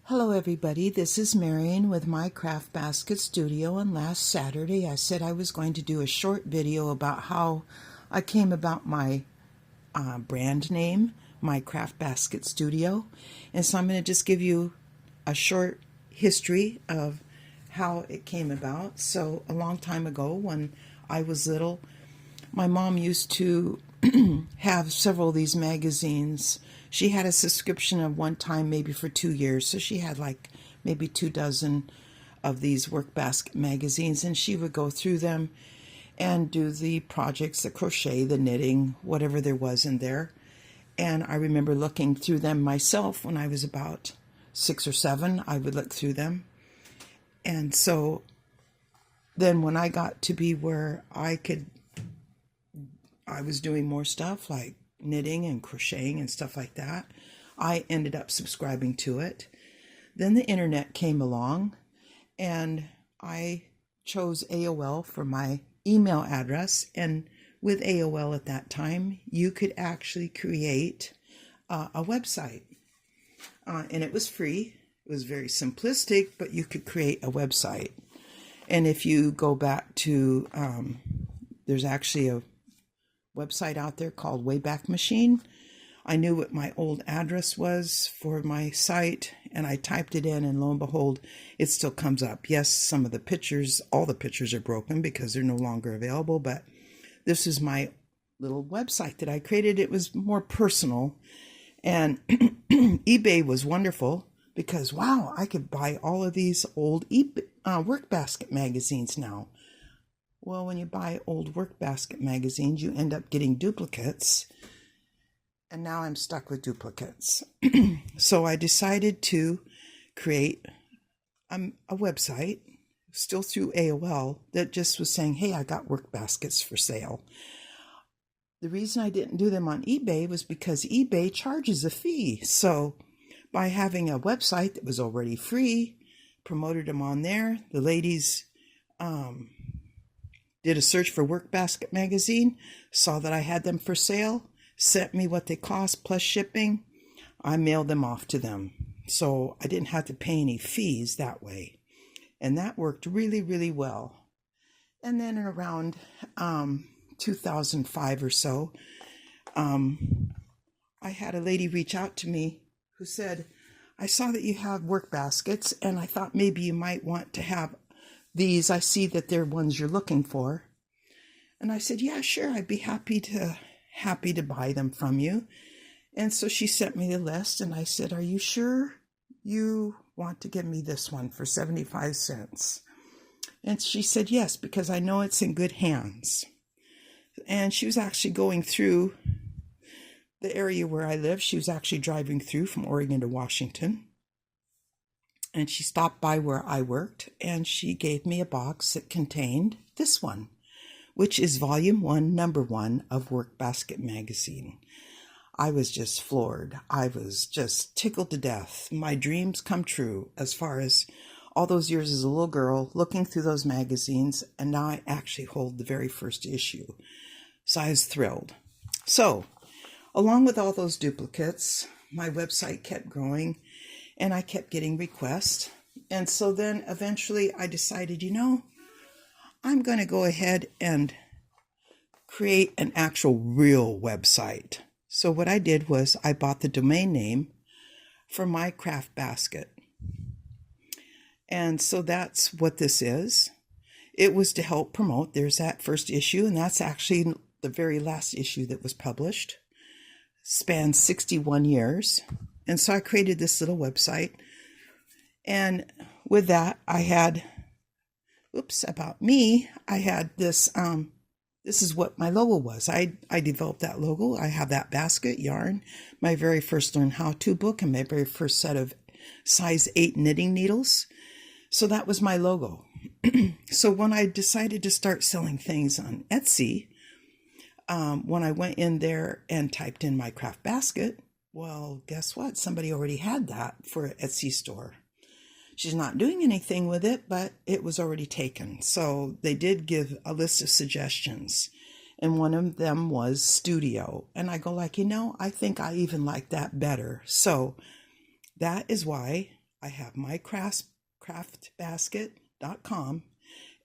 Hello everybody, this is Marion with MyCraftBasketStudio, and last Saturday I said I was going to do a short video about how I came about my brand name, MyCraftBasketStudio, and so I'm going to just give you a short history of how it came about. So a long time ago when I was little, my mom used to have several of these magazines. She had a subscription of one time, maybe for 2 years, so she had like maybe 24 of these work basket magazines, and she would go through them and do the projects, the crochet, the knitting, whatever there was in there. And I remember looking through them myself when I was about 6 or 7. I would look through them. And so then when I got to be where I was doing more stuff like knitting and crocheting and stuff like that, I ended up subscribing to it. Then the internet came along and I chose AOL for my email address. And with AOL at that time, you could actually create a website. And it was free. It was very simplistic, but you could create a website. And if you go back to, there's actually a website out there called Wayback Machine. I knew what my old address was for my site, and I typed it in, and lo and behold, it still comes up. Yes, some of the pictures, all the pictures are broken because they're no longer available, but this is my little website that I created. It was more personal, and eBay was wonderful because, wow, I could buy all of these old work basket magazines now. Well, when you buy old work basket magazines, you end up getting duplicates. And now I'm stuck with duplicates. So I decided to create a website, still through AOL, that just was saying, hey, I got work baskets for sale. The reason I didn't do them on eBay was because eBay charges a fee. So by having a website that was already free, promoted them on there, the ladies did a search for work basket magazine, saw that I had them for sale, sent me what they cost plus shipping. I mailed them off to them. So I didn't have to pay any fees that way. And that worked really, really well. And then in around 2005 or so, I had a lady reach out to me who said, I saw that you have work baskets, and I thought maybe you might want to have these. I see that they're ones you're looking for. And I said, yeah, sure, I'd be happy to buy them from you. And so she sent me the list, and I said, are you sure you want to give me this one for 75 cents? And she said, yes, because I know it's in good hands. And she was actually going through the area where I live. She was actually driving through from Oregon to Washington. And she stopped by where I worked, and she gave me a box that contained this one, which is Volume 1, Number 1 of Work Basket Magazine. I was just floored. I was just tickled to death. My dreams come true as far as all those years as a little girl looking through those magazines, and now I actually hold the very first issue. So I was thrilled. So, along with all those duplicates, my website kept growing, and I kept getting requests. And so then eventually I decided, I'm going to go ahead and create an actual real website. So what I did was I bought the domain name for MyCraftBasket. And so that's what this is. It was to help promote. There's that first issue, and that's actually the very last issue that was published. Spans 61 years. And so I created this little website. And with that, I had, about me, I had this, this is what my logo was. I developed that logo. I have that basket, yarn, my very first learn how-to book, and my very first set of size 8 knitting needles. So that was my logo. So when I decided to start selling things on Etsy, when I went in there and typed in my craft basket, well, guess what? Somebody already had that for an Etsy store. She's not doing anything with it, but it was already taken. So they did give a list of suggestions. And one of them was studio. And I go like, I think I even like that better. So that is why I have MyCraftBasket.com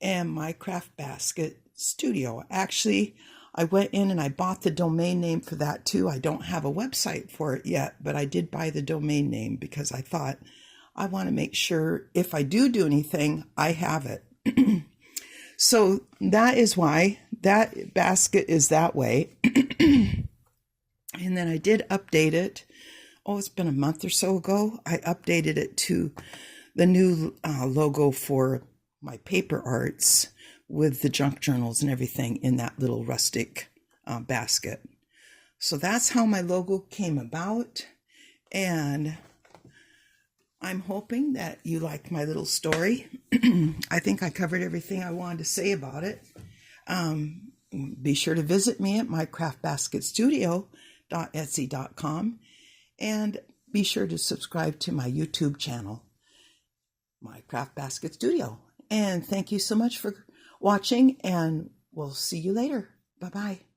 and MyCraftBasketStudio. Actually, I went in and I bought the domain name for that too. I don't have a website for it yet, but I did buy the domain name because I thought I want to make sure if I do anything, I have it. So that is why that basket is that way. And then I did update it. Oh, it's been a month or so ago. I updated it to the new logo for my paper arts with the junk journals and everything in that little rustic basket. So that's how my logo came about. And I'm hoping that you liked my little story. I think I covered everything I wanted to say about it. Be sure to visit me at MyCraftBasketStudio.etsy.com and be sure to subscribe to my YouTube channel, MyCraftBasketStudio. And thank you so much for watching, and we'll see you later. Bye-bye.